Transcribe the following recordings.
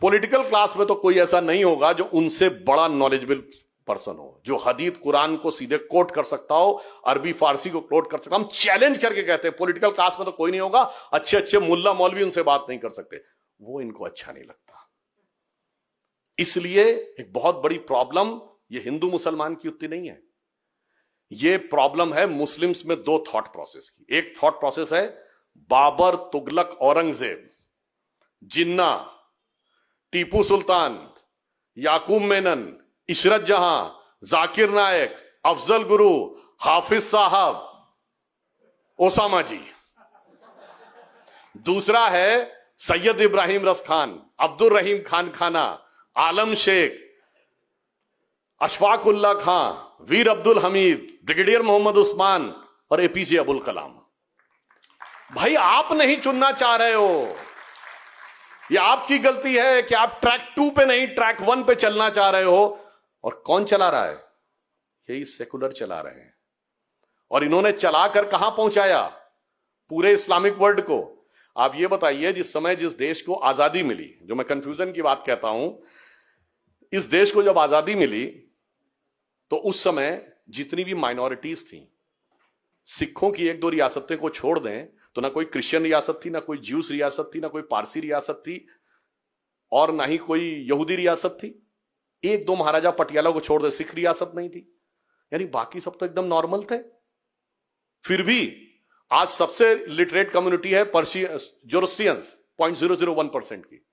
Political class में तो कोई ऐसा नहीं होगा जो उनसे बड़ा नॉलेजेबल पर्सन हो, जो हदीस कुरान को सीधे कोट कर सकता हो, अरबी फारसी को कोट कर सकता। हम चैलेंज करके कहते हैं पॉलिटिकल क्लास में तो कोई नहीं होगा, अच्छे अच्छे मुल्ला मौलवी उनसे बात नहीं कर सकते, वो इनको अच्छा नहीं लगता। इसलिए एक बहुत बड़ी प्रॉब्लम ये हिंदू मुसलमान की उतनी नहीं है, ये प्रॉब्लम है मुस्लिम्स में दो थॉट प्रोसेस की। एक थॉट प्रोसेस है बाबर, तुगलक, औरंगजेब, जिन्ना, टीपू सुल्तान, याकूब मेनन, इशरत जहां, जाकिर नायक, अफजल गुरु, हाफिज साहब, ओसामा जी। दूसरा है सैयद इब्राहिम रस खान, अब्दुल रहीम खान खाना, आलम शेख, अशफाक उल्लाह खां, वीर अब्दुल हमीद, ब्रिगेडियर मोहम्मद उस्मान और एपीजे अबुल कलाम। भाई आप नहीं चुनना चाह रहे हो, यह आपकी गलती है कि आप ट्रैक 2 पे नहीं ट्रैक 1 पे चलना चाह रहे हो। और कौन चला रहा है? यही सेकुलर चला रहे हैं। और इन्होंने चलाकर कहां पहुंचाया? पूरे इस्लामिक वर्ल्ड को। आप ये बताइए, जिस समय जिस देश को आजादी मिली, जो मैं कंफ्यूजन की बात कहता हूं, इस देश को जब आजादी मिली तो उस समय जितनी भी माइनॉरिटीज थी, सिखों की 1-2 रियासतें को छोड़ दें तो ना कोई क्रिश्चियन रियासत थी, ना कोई ज्यूस रियासत थी, ना कोई पारसी रियासत थी, और ना ही कोई यहूदी रियासत थी। 1-2 महाराजा पटियाला को छोड़ दे सिख रियासत नहीं थी, यानी बाकी सब तो एकदम नॉर्मल थे। फिर भी आज सबसे लिटरेट कम्युनिटी है पर्शियन जोरोस्ट्रियंस 0.001% की,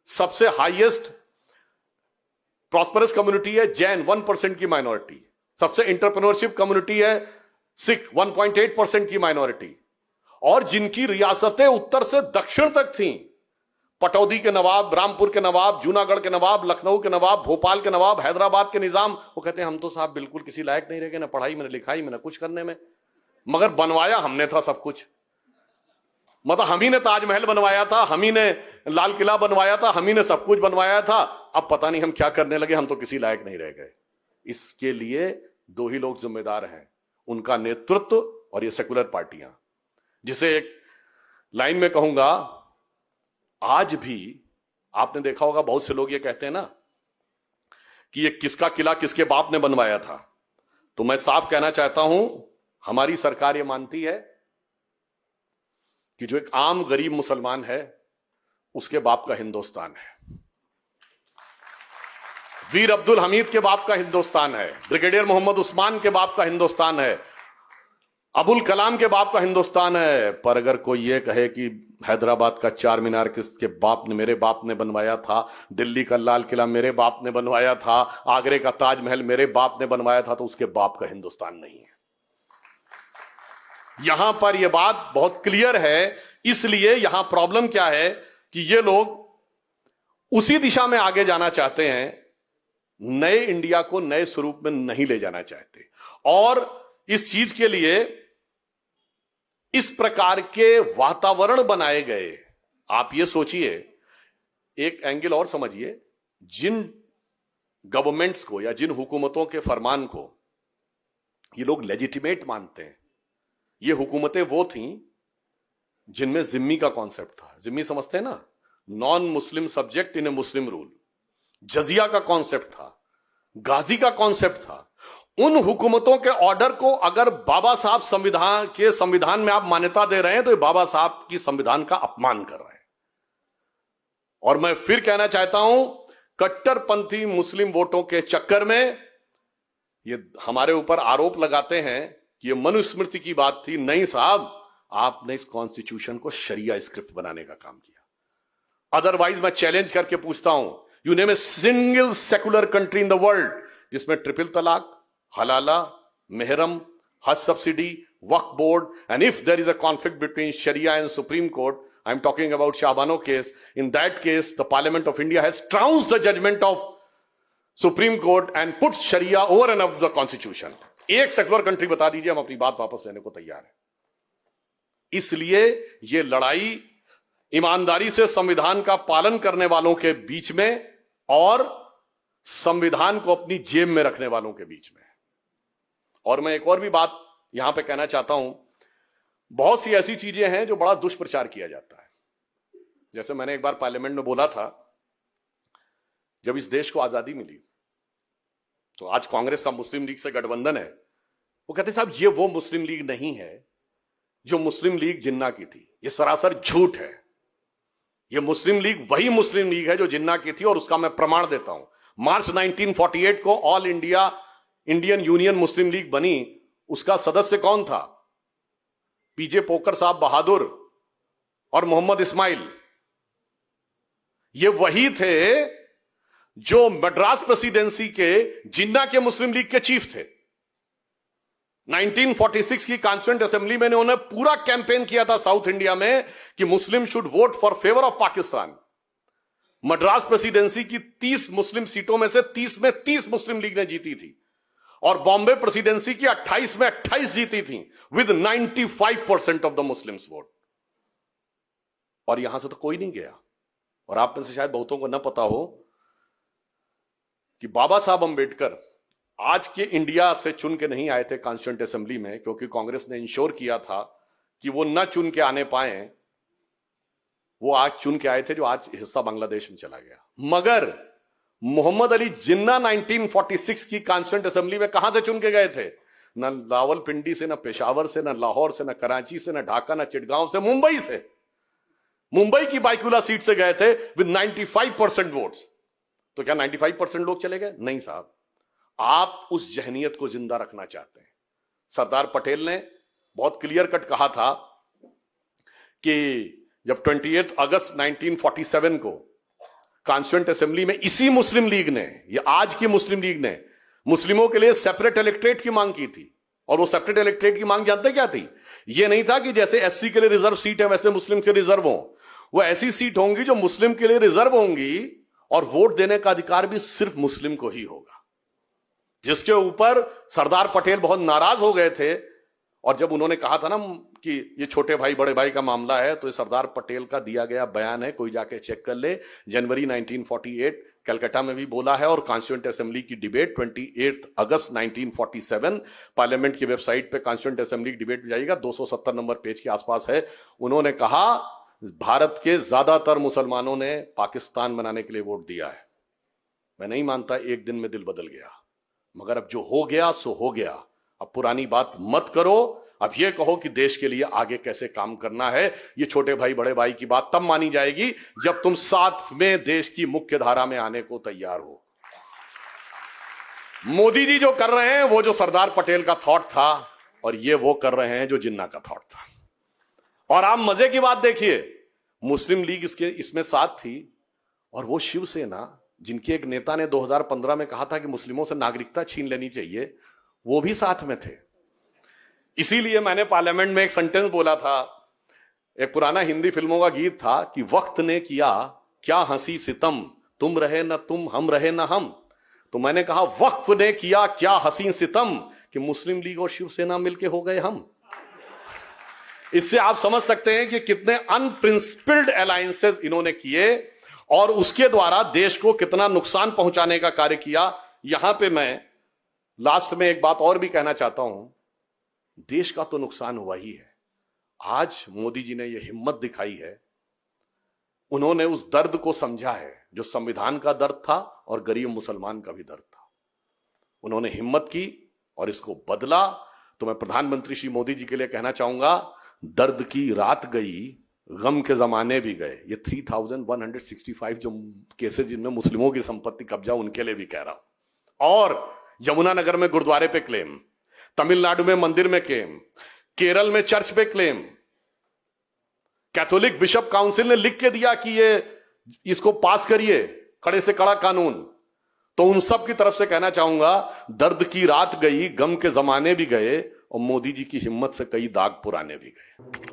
सबसे हाईएस्ट प्रॉस्परस कम्युनिटी है जैन 1% की माइनॉरिटी, सबसे इंटरप्रेन्योरशिप कम्युनिटी है सिख 1.8% की माइनॉरिटी, और जिनकी रियासतें उत्तर से दक्षिण तक थीं, पटौदी के नवाब, रामपुर के नवाब, जूनागढ़ के नवाब, लखनऊ के नवाब, भोपाल के नवाब, हैदराबाद के निजाम, वो कहते हैं हम तो साहब बिल्कुल किसी लायक नहीं रह गए, ना पढ़ाई में, ना लिखाई में, ना कुछ करने में, मगर बनवाया हमने था सब कुछ। मतलब हम ही ने ताजमहल बनवाया था, हम ही ने लाल किला बनवाया था, हम ही ने सब कुछ बनवाया था, अब पता नहीं हम क्या करने लगे, हम तो किसी लायक नहीं रह गए। इसके लिए 2 ही लोग जिम्मेदार हैं, उनका नेतृत्व और ये सेकुलर पार्टियां, जिसे एक लाइन में कहूंगा, आज भी आपने देखा होगा बहुत से लोग ये कहते हैं ना कि ये किसका किला किसके बाप ने बनवाया था। तो मैं साफ कहना चाहता हूं, हमारी सरकार ये मानती है कि जो एक आम गरीब मुसलमान है उसके बाप का हिंदुस्तान है, वीर अब्दुल हमीद के बाप का हिंदुस्तान है, ब्रिगेडियर मोहम्मद उस्मान के बाप का हिंदुस्तान है, अबुल कलाम के बाप का हिंदुस्तान है। पर अगर कोई ये कहे कि हैदराबाद का चार मीनार किसके बाप ने, मेरे बाप ने बनवाया था, दिल्ली का लाल किला मेरे बाप ने बनवाया था, आगरे का ताजमहल मेरे बाप ने बनवाया था, तो उसके बाप का हिंदुस्तान नहीं है। यहां पर यह बात बहुत क्लियर है। इसलिए यहां प्रॉब्लम क्या है कि ये लोग उसी दिशा में आगे जाना चाहते हैं, नए इंडिया को नए स्वरूप में नहीं ले जाना चाहते, और इस चीज के लिए इस प्रकार के वातावरण बनाए गए। आप ये सोचिए, एक एंगल और समझिए, जिन गवर्नमेंट्स को या जिन हुकूमतों के फरमान को ये लोग लेजिटिमेट मानते हैं, ये हुकूमतें वो थीं जिनमें जिम्मी का कॉन्सेप्ट था। जिम्मी समझते हैं ना, non Muslim subject in a Muslim rule. जजिया का कॉन्सेप्ट था, गाजी का कॉन्सेप्ट था। उन हुकूमतों के ऑर्डर को अगर बाबा साहब संविधान में आप मान्यता दे रहे हैं तो ये बाबा साहब की संविधान का अपमान कर रहे हैं। और मैं फिर कहना चाहता हूं, कट्टरपंथी मुस्लिम वोटों के चक्कर में ये हमारे ऊपर आरोप लगाते हैं कि ये मनुस्मृति की बात थी। नहीं साहब, आपने इस कॉन्स्टिट्यूशन को शरिया स्क्रिप्ट बनाने का काम किया। अदरवाइज मैं चैलेंज करके पूछता हूं, you name a single secular country in the world जिसमें ट्रिपल तलाक, हलाला, मेहरम, हज सब्सिडी, वक्फ board, and if there is a conflict between sharia and Supreme Court, I am talking about Shahbano case, in that case the parliament of India has trounced the judgement of Supreme Court and put sharia over and above the constitution. एक secular country बता दीजिए, हम अपनी बात वापस लेने को तैयार हैं। इसलिए यह लड़ाई ईमानदारी से संविधान का पालन करने वालों के बीच में और संविधान को अपनी जेब में रखने वालों के बीच में। और मैं एक और भी बात यहां पे कहना चाहता हूं, बहुत सी ऐसी चीजें हैं जो बड़ा दुष्प्रचार किया जाता है। जैसे मैंने एक बार पार्लियामेंट में बोला था जब इस देश को आजादी मिली तो आज कांग्रेस का मुस्लिम लीग से गठबंधन है, वो कहते साहब ये वो मुस्लिम लीग नहीं है जो मुस्लिम लीग जिन्ना की थी, ये सरासर झूठ है। ये मुस्लिम लीग वही मुस्लिम लीग है जो जिन्ना की थी, और उसका मैं प्रमाण देता हूं। मार्च 1948 को ऑल इंडिया इंडियन यूनियन मुस्लिम लीग बनी, उसका सदस्य कौन था? पीजे पोकर साहब बहादुर और मोहम्मद इस्माइल। ये वही थे जो मद्रास प्रेसिडेंसी के जिन्ना के मुस्लिम लीग के चीफ थे। 1946 की कॉन्स्टिट्यूएंट असेंबली में उन्होंने पूरा कैंपेन किया था साउथ इंडिया में कि मुस्लिम should vote for favour of Pakistan. Madras presidency की 30 मुस्लिम सीटों में से 30 में 30 मुस्लिम लीग ने जीती थी, और बॉम्बे प्रेसिडेंसी की 28 में 28 जीती थी with 95% of the Muslims vote. और यहां से तो कोई नहीं गया। और आप में से शायद बहुतों को न पता हो कि बाबा साहब अंबेडकर आज के इंडिया से चुन के नहीं आए थे कॉन्स्टिट्यूएंट असेंबली में, क्योंकि कांग्रेस ने इंश्योर किया था कि वो न चुन के आने पाए। वो आज चुन के आए थे जो आज हिस्सा बांग्लादेश में चला गया। मगर मोहम्मद अली जिन्ना 1946 की कॉन्स्टिट्यूएंट असेंबली में कहां से चुन के गए थे? न रावलपिंडी से, न पेशावर से, न लाहौर से, न कराची से, न ढाका, न चिटगांव से, मुंबई से। मुंबई की बाइकुला सीट से गए थे विद 95% वोट्स। तो क्या 95% लोग चले गए? नहीं साहब, आप उस जहनियत को जिंदा रखना चाहते हैं। सरदार पटेल ने बहुत क्लियर कट कहा था कि जब 28 अगस्त 1947 को कॉन्स्टिट्यूएंट असेंबली में इसी मुस्लिम लीग ने, ये आज की मुस्लिम लीग ने, मुस्लिमों के लिए सेपरेट इलेक्ट्रेट की मांग की थी। और वो सेपरेट इलेक्ट्रेट की मांग जानते क्या थी? ये नहीं था कि जैसे एससी के लिए रिजर्व सीट है वैसे मुस्लिम के रिजर्व हो। वो ऐसी सीट होंगी जो मुस्लिम के लिए रिजर्व होंगी, और वोट देने का अधिकार भी सिर्फ मुस्लिम को ही होगा। जिसके ऊपर सरदार पटेल बहुत नाराज हो गए थे। और जब उन्होंने कहा था ना कि ये छोटे भाई बड़े भाई का मामला है, तो ये सरदार पटेल का दिया गया बयान है, कोई जाके चेक कर ले। जनवरी 1948 कलकत्ता में भी बोला है, और कॉन्स्टिट्यूएंट असेंबली की डिबेट 28 अगस्त 1947 पार्लियामेंट की वेबसाइट पे कॉन्स्टिट्यूएंट असेंबली की डिबेट जाएगा, 270 नंबर पेज के आसपास है। उन्होंने कहा भारत के ज्यादातर मुसलमानों ने पाकिस्तान बनाने के लिए वोट दिया है। मैं नहीं मानता एक दिन में दिल बदल गया, मगर अब जो हो गया सो हो गया। अब पुरानी बात मत करो, अब यह कहो कि देश के लिए आगे कैसे काम करना है। ये छोटे भाई बड़े भाई की बात तब मानी जाएगी जब तुम साथ में देश की मुख्य धारा में आने को तैयार हो। मोदी जी जो कर रहे हैं वो जो सरदार पटेल का थॉट था, और ये वो कर रहे हैं जो जिन्ना का थॉट था। और आप मजे की बात देखिए, मुस्लिम लीग इसमें साथ थी, और वो शिवसेना जिनके एक नेता ने 2015 में कहा था कि मुस्लिमों से नागरिकता छीन लेनी चाहिए, वो भी साथ में थे। इसीलिए मैंने पार्लियामेंट में एक सेंटेंस बोला था, एक पुराना हिंदी फिल्मों का गीत था कि वक्त ने किया क्या हंसी सितम, तुम रहे न तुम, हम रहे न हम। तो मैंने कहा वक्त ने किया क्या हंसी सितम कि मुस्लिम लीग और शिवसेना मिलके हो गए हम। इससे आप समझ सकते हैं कि कितने अनप्रिंसिपल्ड अलायंसेस इन्होंने किए, और उसके द्वारा देश को कितना नुकसान पहुंचाने का कार्य किया। यहां पे मैं लास्ट में एक बात और भी कहना चाहता हूं, देश का तो नुकसान हुआ ही है। आज मोदी जी ने यह हिम्मत दिखाई है, उन्होंने उस दर्द को समझा है जो संविधान का दर्द था और गरीब मुसलमान का भी दर्द था। उन्होंने हिम्मत की और इसको बदला। तो मैं प्रधानमंत्री श्री मोदी जी के लिए कहना चाहूंगा, दर्द की रात गई, गम के जमाने भी गए। ये 3165 जो केसेस जिनमें मुस्लिमों की संपत्ति कब्जा, उनके लिए भी कह रहा हूं। और यमुनानगर में गुरुद्वारे पे क्लेम, तमिलनाडु में मंदिर में क्लेम, केरल में चर्च पे क्लेम। कैथोलिक बिशप काउंसिल ने लिख के दिया कि ये इसको पास करिए, कड़े से कड़ा कानून। तो उन सब की तरफ से कहना चाहूंगा, दर्द की रात गई, गम के जमाने भी गए, और मोदी जी की हिम्मत से कई दाग पुराने भी गए।